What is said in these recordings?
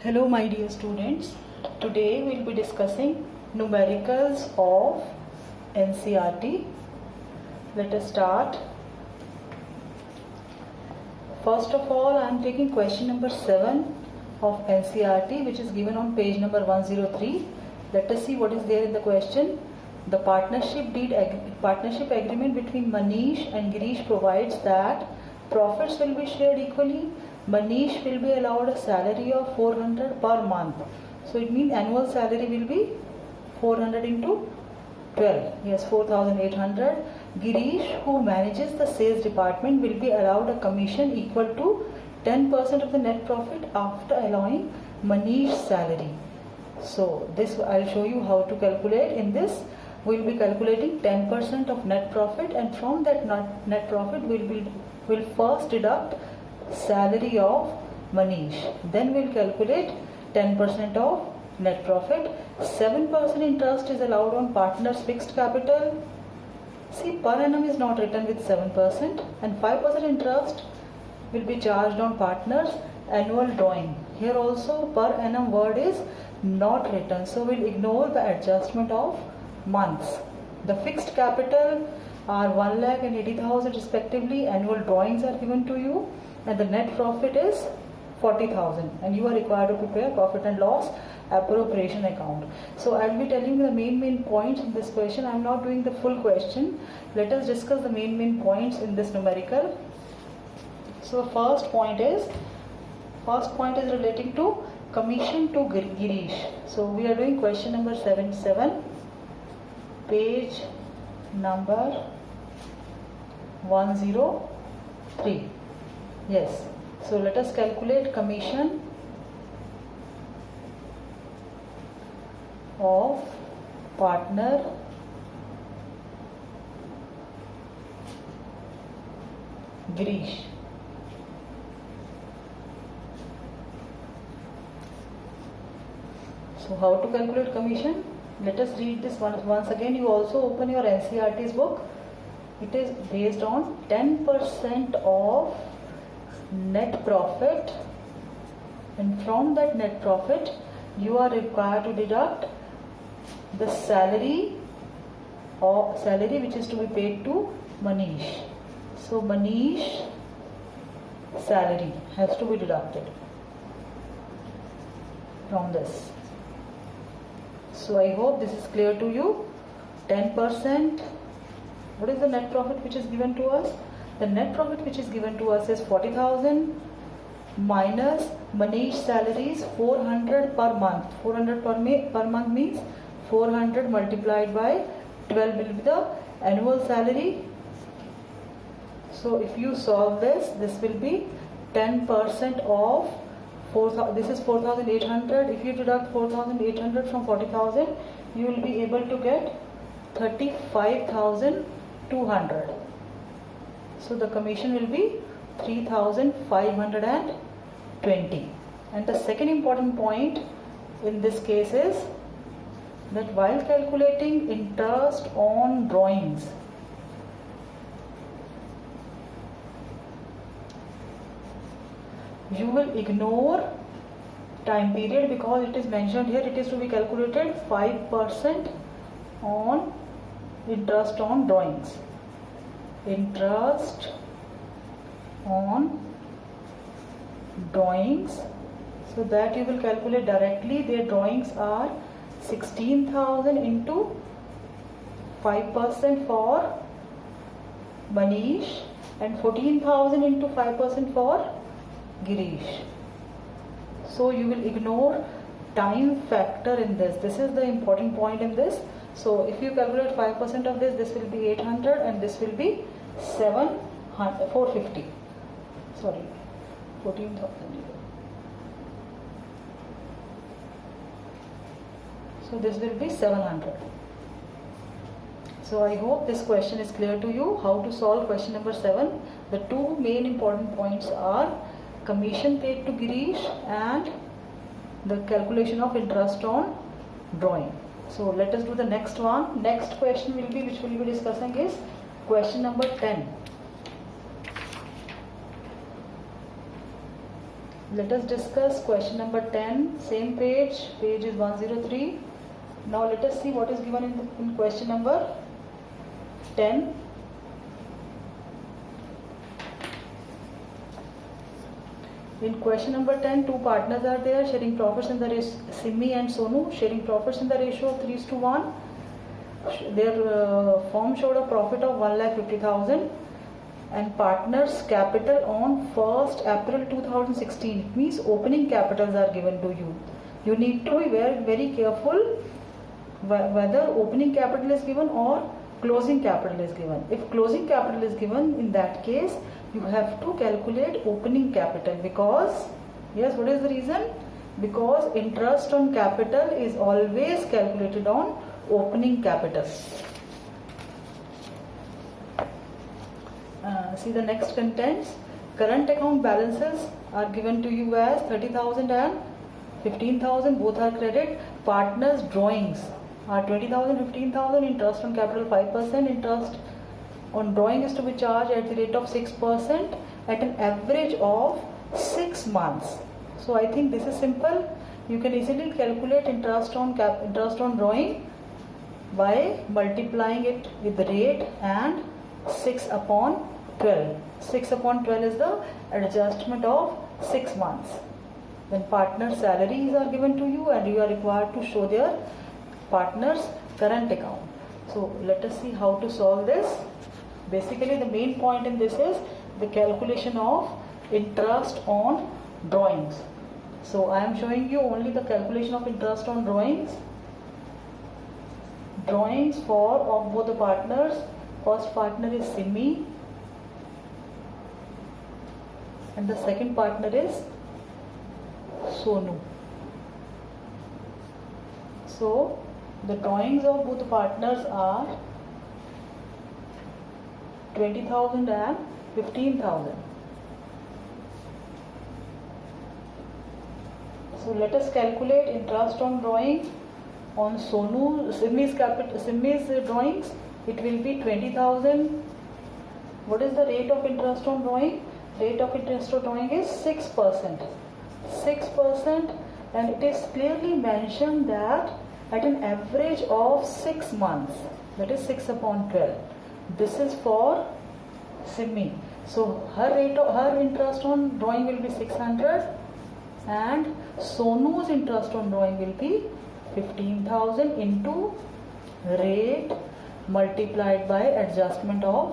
Hello my dear students, today we will be discussing numericals of NCERT. Let us start. First of all, I am taking question number 7 of NCERT, which is given on page number 103. Let us see what is there in the question. The partnership agreement between Manish and Girish provides that profits will be shared equally. Manish will be allowed a salary of 400 per month. So it means annual salary will be 400 into 12. Yes, 4,800. Girish, who manages the sales department, will be allowed a commission equal to 10% of the net profit after allowing Manish's salary. So this I'll show you how to calculate. In this, we'll be calculating 10% of net profit, and from that net profit we'll first deduct salary of Manish. Then we'll calculate 10% of net profit. 7% interest is allowed on partner's fixed capital. See, per annum is not written with 7%, and 5% interest will be charged on partner's annual drawing. Here also per annum word is not written, so we'll ignore the adjustment of months. The fixed capital are 1,80,000 and 80,000 respectively. Annual drawings are given to you, and the net profit is 40,000, and you are required to prepare profit and loss appropriation account. So I will be telling you the main points in this question. I am not doing the full question. Let us discuss the main points in this numerical. So first point is relating to commission to Girish. So we are doing question number 77, page number 103. Yes. So let us calculate commission of partner Girish. So how to calculate commission? Let us read this once again. You also open your NCERT's book. It is based on 10% of net profit, and from that net profit you are required to deduct the salary which is to be paid to Manish. So Manish salary has to be deducted from this. So I hope this is clear to you. 10%. What is the net profit which is given to us? The net profit which is given to us is 40,000 minus Manish's salary is 400 per month. 400 per month means 400 multiplied by 12 will be the annual salary. So if you solve this will be 10% of 4,000. This is 4,800. If you deduct 4,800 from 40,000, you will be able to get 35,200. So the commission will be 3,520. And the second important point in this case is that while calculating interest on drawings, you will ignore time period, because it is mentioned here it is to be calculated 5% on interest on drawings. Interest on drawings, so that you will calculate directly. Their drawings are 16,000 into 5% for Manish and 14,000 into 5% for Girish. So you will ignore time factor in this. This is the important point in this. So if you calculate 5% of this will be 800, and this will be 450. Sorry, 14,000. So this will be 700. So I hope this question is clear to you. How to solve question number 7? The two main important points are commission paid to Girish and the calculation of interest on drawing. So let us do the next one. Next question which we'll be discussing is question number 10. let us discuss question number 10, same page is 103. Now let us see what is given in question number 10. In question number 10, two partners are there sharing profits in the ratio, Simmi and Sonu, sharing profits in the ratio of 3:1. Their firm showed a profit of 1,50,000 and partners' capital on 1st April 2016. It means opening capitals are given to you. You need to be very, very careful whether opening capital is given or closing capital is given. If closing capital is given, in that case, you have to calculate opening capital because, yes, what is the reason? Because interest on capital is always calculated on opening capital. See the next contents. Current account balances are given to you as 30,000 and 15,000, both are credit. Partners' drawings are 20,000, 15,000, interest on capital 5%, interest on drawing is to be charged at the rate of 6% at an average of 6 months. So I think this is simple. You can easily calculate interest on drawing by multiplying it with the rate and 6/12. 6/12 is the adjustment of 6 months. Then partner salaries are given to you and you are required to show their partner's current account. So let us see how to solve this. Basically the main point in this is the calculation of interest on drawings. So I am showing you only the calculation of interest on drawings. Drawings of both the partners. First partner is Simmi and the second partner is Sonu. So the drawings of both the partners are 20,000 and 15,000. So let us calculate interest on drawing on Simmi's drawings. It will be 20,000. What is the rate of interest on drawing? Rate of interest on drawing is 6%. 6%, and it is clearly mentioned that at an average of 6 months, that is 6/12. This is for Simmi. So her interest on drawing will be 600 and Sonu's interest on drawing will be 15,000 into rate multiplied by adjustment of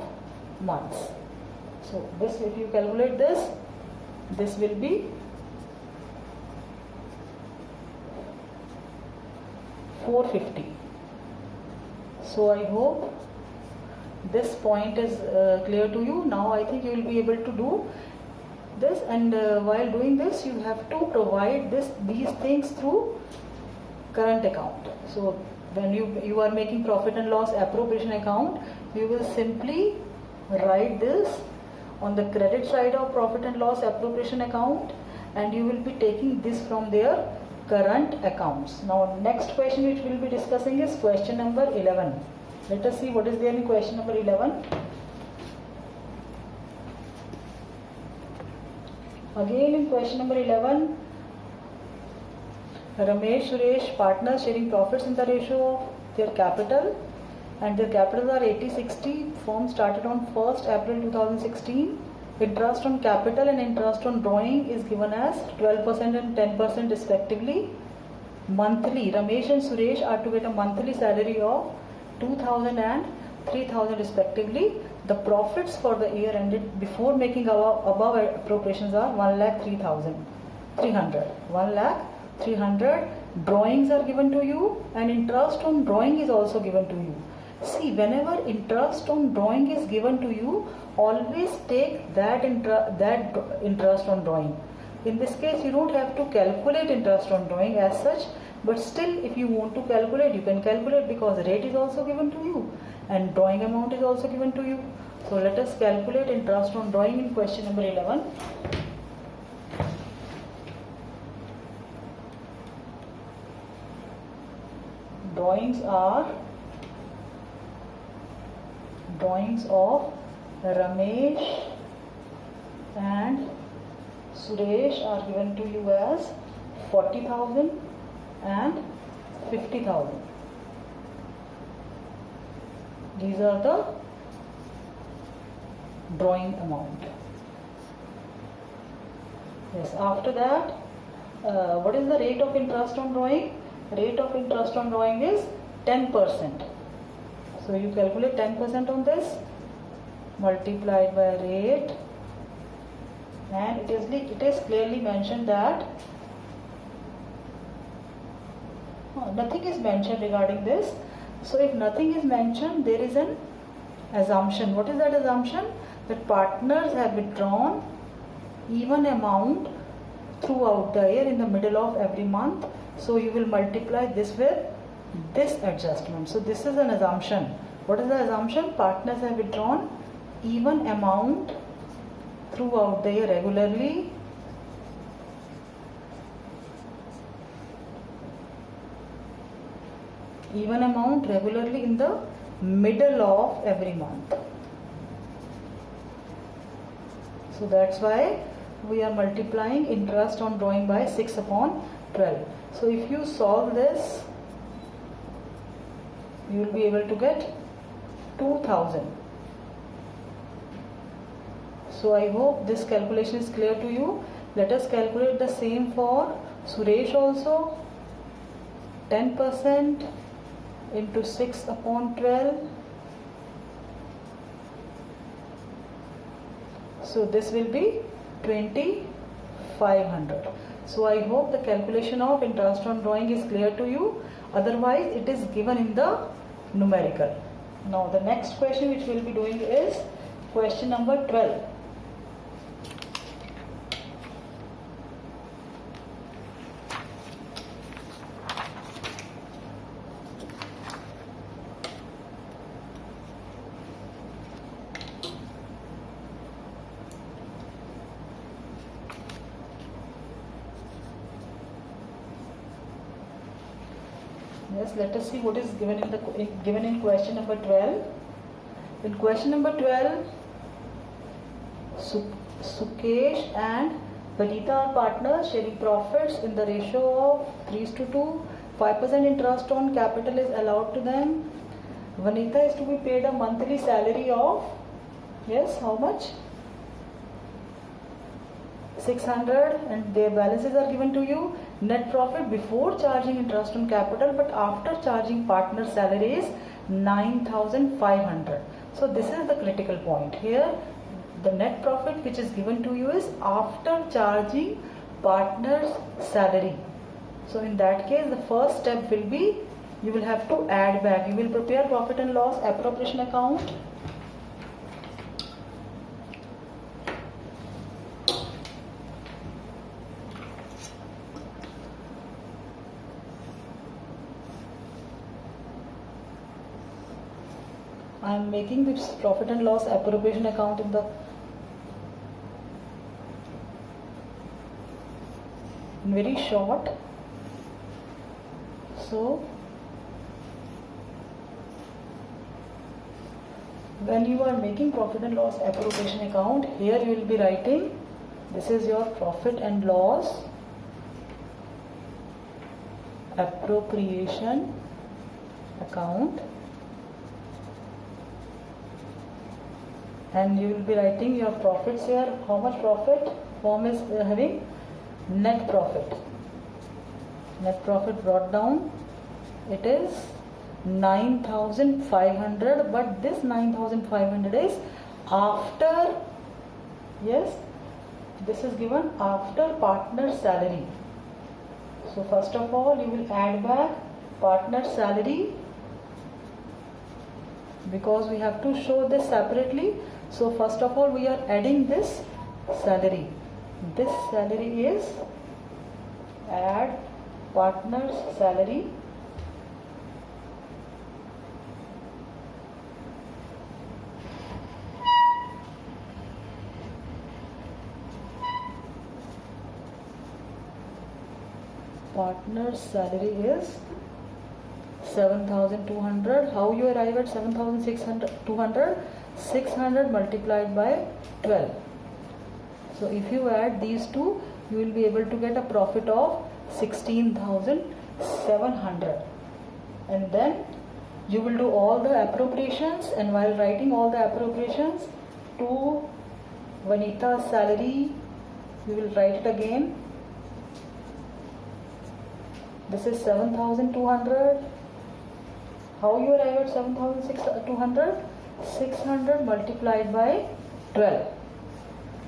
months. So this, if you calculate this will be 450. So I hope this point is clear to you. Now I think you will be able to do this, and while doing this you have to provide these things through current account. So when you are making profit and loss appropriation account, you will simply write this on the credit side of profit and loss appropriation account, and you will be taking this from their current accounts. Now next question which we will be discussing is question number 11. Let us see what is there in question number 11. Again in question number 11, Ramesh, Suresh, partners sharing profits in the ratio of their capital, and their capitals are 80-60. Firm started on 1st April 2016. Interest on capital and interest on drawing is given as 12% and 10% respectively. Monthly, Ramesh and Suresh are to get a monthly salary of 2,000 and 3,000 respectively. The profits for the year ended before making above appropriations are 1,03,300. 1,03,300. Drawings are given to you and interest on drawing is also given to you. See, whenever interest on drawing is given to you, always take that interest on drawing. In this case, you don't have to calculate interest on drawing as such, but still if you want to calculate, you can calculate because rate is also given to you and drawing amount is also given to you. So let us calculate interest on drawing in question number 11. Drawings of Ramesh and Suresh are given to you as 40,000 and 50,000. These are the drawing amount. Yes, after that, what is the rate of interest on drawing? Rate of interest on drawing is 10%. So you calculate 10% on this, multiplied by rate, and it is clearly mentioned that nothing is mentioned regarding this. So if nothing is mentioned, there is an assumption. What is that assumption? That partners have withdrawn even amount throughout the year in the middle of every month. So you will multiply this with this adjustment. So this is an assumption. What is the assumption? Partners have withdrawn even amount throughout the year regularly. Even amount regularly in the middle of every month. So that's why we are multiplying interest on drawing by 6 upon 12. So if you solve this, you will be able to get 2000. So I hope this calculation is clear to you. Let us calculate the same for Suresh also. 10% into 6 upon 12. So this will be 2500. So I hope the calculation of interest on drawing is clear to you. Otherwise it is given in the numerical. Now the next question which we will be doing is question number 12. Yes, let us see what is given in question number 12. In question number 12, Sukesh and Vanita are partners sharing profits in the ratio of 3:2. 5% interest on capital is allowed to them. Vanita is to be paid a monthly salary of, yes, how much? 600, and their balances are given to you. Net profit before charging interest on capital but after charging partner salary is 9,500. So this is the critical point. Here the net profit which is given to you is after charging partner's salary. So in that case the first step will be, you will have to add back. You will prepare profit and loss appropriation account. I am making this profit and loss appropriation account in very short. So when you are making profit and loss appropriation account, here you will be writing, this is your profit and loss appropriation account, and you will be writing your profits here. How much profit? Form is having net profit. Net profit brought down, it is 9,500, but this 9,500 is after, yes, this is given after partner's salary. So first of all you will add back partner's salary, because we have to show this separately. So first of all we are adding this salary. This salary is, add partner's salary, partner's salary is 7,200. How you arrive at 7,200? 600 multiplied by 12. So if you add these two, you will be able to get a profit of 16,700. And then you will do all the appropriations, and while writing all the appropriations to Vanita's salary, you will write it again. This is 7,200. How you arrive at 7,200? 600 multiplied by 12.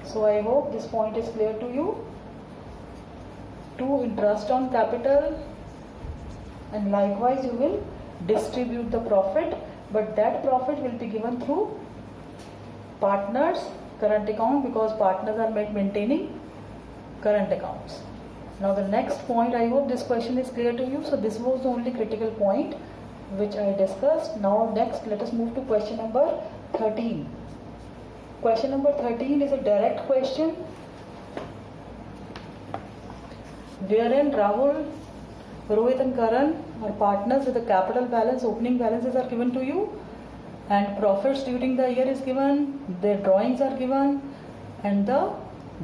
So I hope this point is clear to you. 2 interest on capital, and likewise you will distribute the profit, but that profit will be given through partners current account, because partners are maintaining current accounts. Now the next point, I hope this question is clear to you. So this was the only critical point which I discussed. Now next, let us move to question number 13. Question number 13 is a direct question wherein Rahul, Rohit and Karan are partners with the capital balance, opening balances are given to you, and profits during the year is given, their drawings are given, and the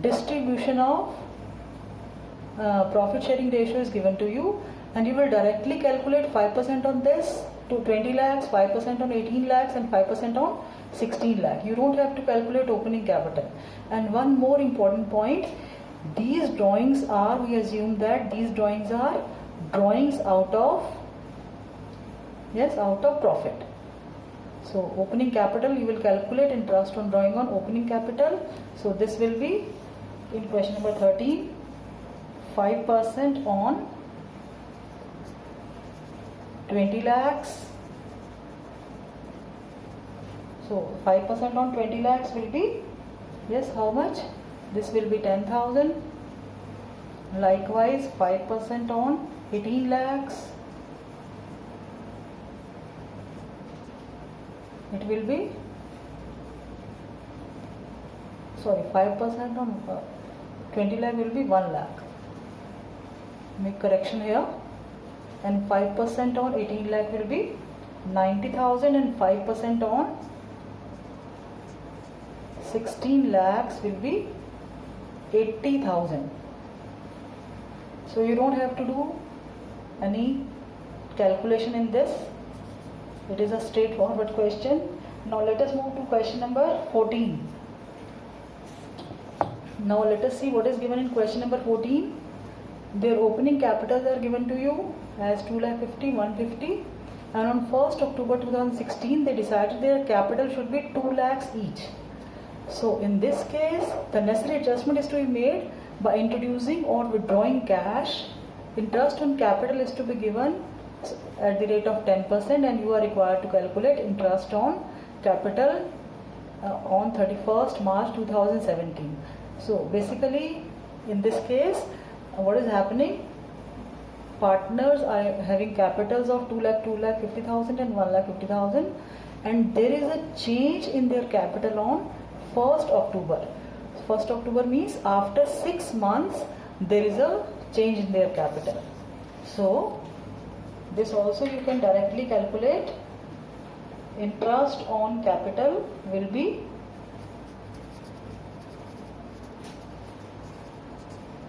distribution of profit sharing ratio is given to you, and you will directly calculate 5% on this to 20 lakhs, 5% on 18 lakhs and 5% on 16 lakh. You don't have to calculate opening capital. And one more important point, these drawings are, we assume that these drawings are drawings out of profit. So opening capital, you will calculate interest on drawing on opening capital. So this will be in question number 13, 5% on 20 lakhs. So 5% on 20 lakhs will be, yes, how much? This will be 10,000. Likewise 5% on 18 lakhs. It will be, 5% on 20 lakh will be 1 lakh. Make correction here. And 5% on 18 lakh will be 90,000, and 5% on 16 lakhs will be 80,000. So you don't have to do any calculation in this. It is a straightforward question. Now let us move to question number 14. Now let us see what is given in question number 14. Their opening capitals are given to you as 2,50,000, 150, and on 1st October 2016 they decided their capital should be 2 lakhs each. So in this case, the necessary adjustment is to be made by introducing or withdrawing cash. Interest on capital is to be given at the rate of 10%, and you are required to calculate interest on capital on 31st March 2017. So basically in this case, what is happening? Partners are having capitals of 2 lakh, 2,50,000 and 1,50,000, and there is a change in their capital on 1st October. 1st October means after 6 months there is a change in their capital. So this also you can directly calculate. Interest on capital will be,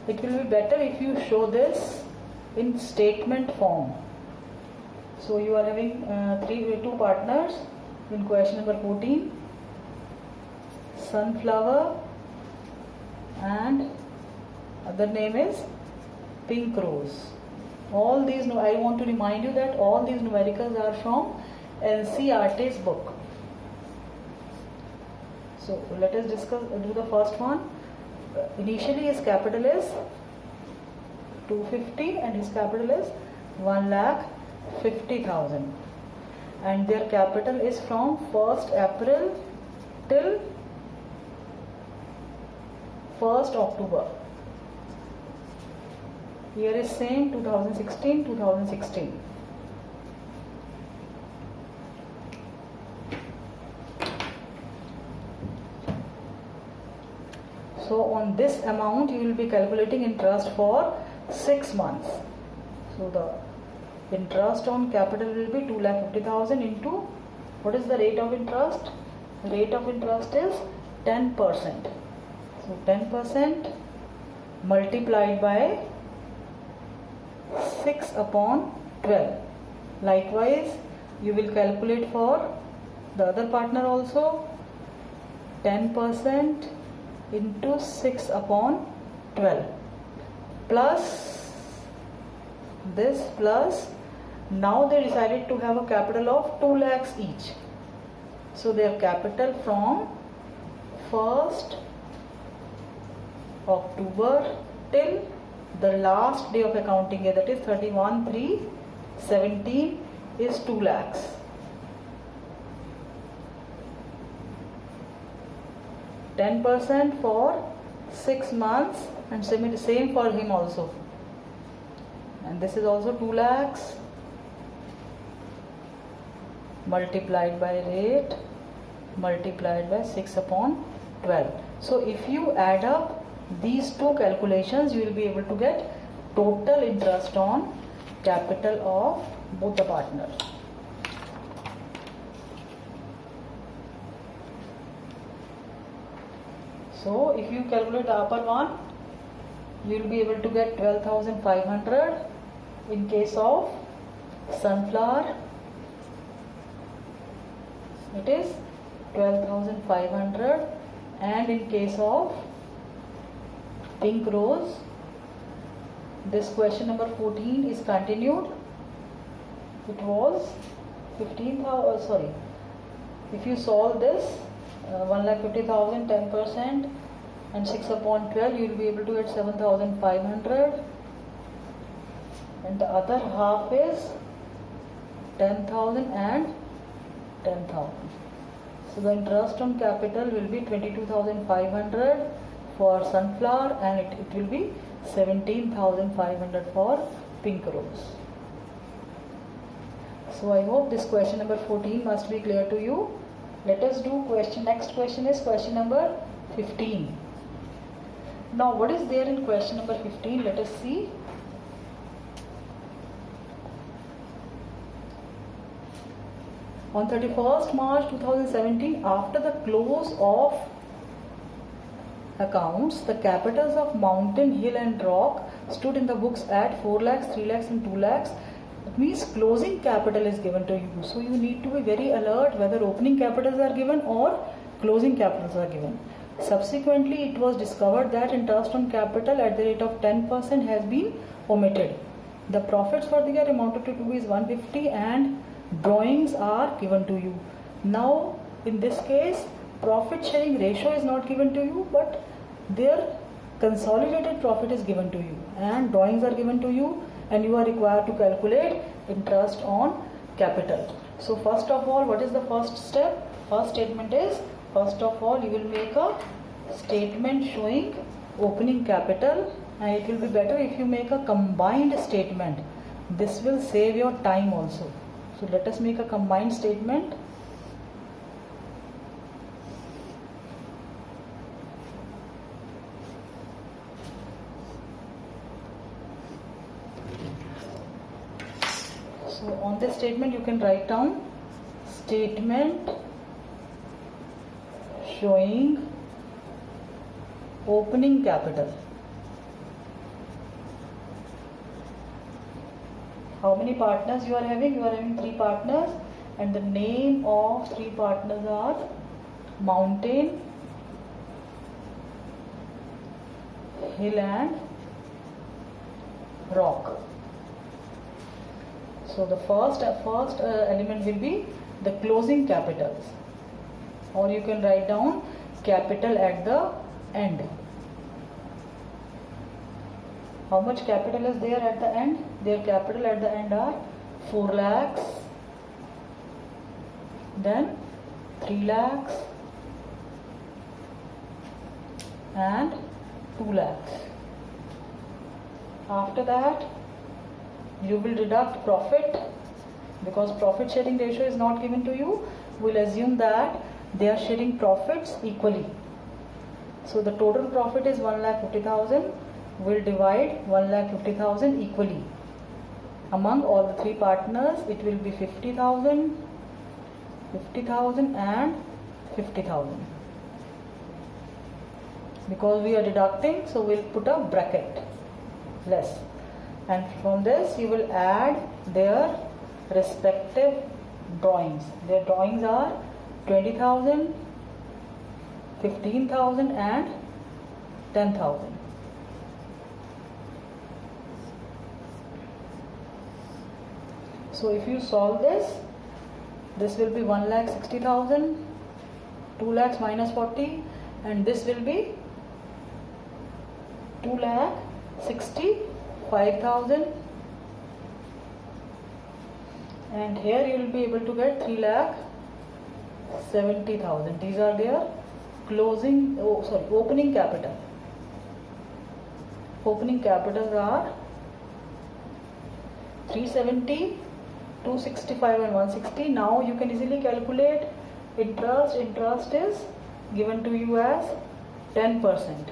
it will be better if you show this in statement form. So you are having two partners in question number 14, Sunflower and other name is Pink Rose. All these, I want to remind you that all these numericals are from NCERT's book. So let us do the first one. Initially his capital is 250 and his capital is 1,50,000, and their capital is from 1st April till 1st October. Year is same, 2016. So on this amount you will be calculating interest for 6 months. So the interest on capital will be 2,50,000 into, what is the rate of interest? Rate of interest is 10%. So 10% multiplied by 6 upon 12. Likewise, you will calculate for the other partner also. 10% into 6 upon 12 plus this plus, now they decided to have a capital of 2 lakhs each. So their capital from 1st October till the last day of accounting year, that is 31/3/17, is 2 lakhs. %10 for 6 months and same for him also. And this is also 2 lakhs multiplied by rate multiplied by 6 upon 12. So if you add up these two calculations, you will be able to get total interest on capital of both the partners. So if you calculate the upper one, you will be able to get 12,500 in case of sunflower. It is 12,500, and in case of pink rose, this question number 14 is continued. It was 15,000. Sorry, if you solve this 1,50,000, 10% and 6 upon 12, you will be able to get 7,500, and the other half is 10,000 and 10,000. So the interest on capital will be 22,500 for sunflower, and it will be 17,500 for pink rose. So I hope this question number 14 must be clear to you. Let us do next question is question number 15. Now what is there in question number 15? Let us see. On 31st March 2017, after the close of accounts, the capitals of Mountain, Hill and Rock stood in the books at 4 lakhs, 3 lakhs and 2 lakhs. It means closing capital is given to you. So you need to be very alert whether opening capitals are given or closing capitals are given. Subsequently, it was discovered that interest on capital at the rate of 10% has been omitted. The profits for the year amounted to Rs 150 and drawings are given to you. Now in this case, profit sharing ratio is not given to you, but their consolidated profit is given to you and drawings are given to you, and you are required to calculate interest on capital. So first of all, what is the first step? First statement is, first of all you will make a statement showing opening capital, and it will be better if you make a combined statement. This will save your time also. So let us make a combined statement. So on this statement you can write down statement showing opening capital. How many partners you are having? You are having 3 partners, and the name of 3 partners are Mountain, Hill and Rock. So the first element will be the closing capitals, or you can write down capital at the end. How much capital is there at the end? Their capital at the end are 4 lakhs, then 3 lakhs and 2 lakhs. After that, you will deduct profit, because profit sharing ratio is not given to you. We'll assume that they are sharing profits equally. So the total profit is 1,50,000. We'll divide 1,50,000 equally. Among all the 3 partners, it will be 50,000, 50,000 and 50,000. because we are deducting, so we'll put a bracket less, and from this you will add their respective drawings. Their drawings are 20,000, 15,000 and 10,000. So if you solve this, this will be 1,60,000, 2 lakhs minus 40, and this will be 2,65,000, and here you will be able to get 3,70,000. These are their opening capital. Opening capitals are 370, 265 and 160. Now you can easily calculate interest. Interest is given to you as 10%.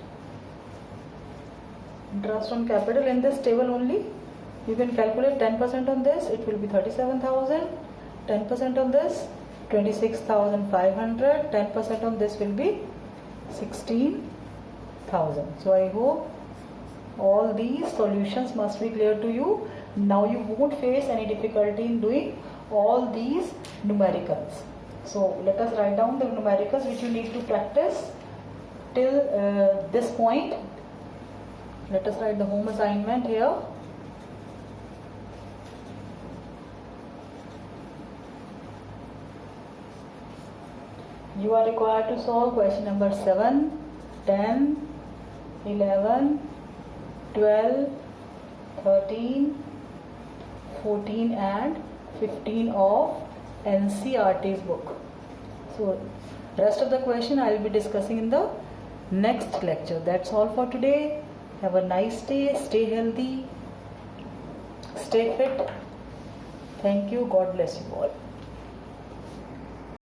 Interest on capital in this table only. You can calculate 10% on this, it will be 37,000. 10% on this, 26,500. 10% on this will be 16,000. So I hope all these solutions must be clear to you. Now you won't face any difficulty in doing all these numericals. So let us write down the numericals which you need to practice till this point. Let us write the home assignment here. You are required to solve question number 7, 10, 11, 12, 13, 14 and 15 of NCERT's book. So rest of the question I will be discussing in the next lecture. That's all for today. Have a nice day. Stay healthy. Stay fit. Thank you. God bless you all.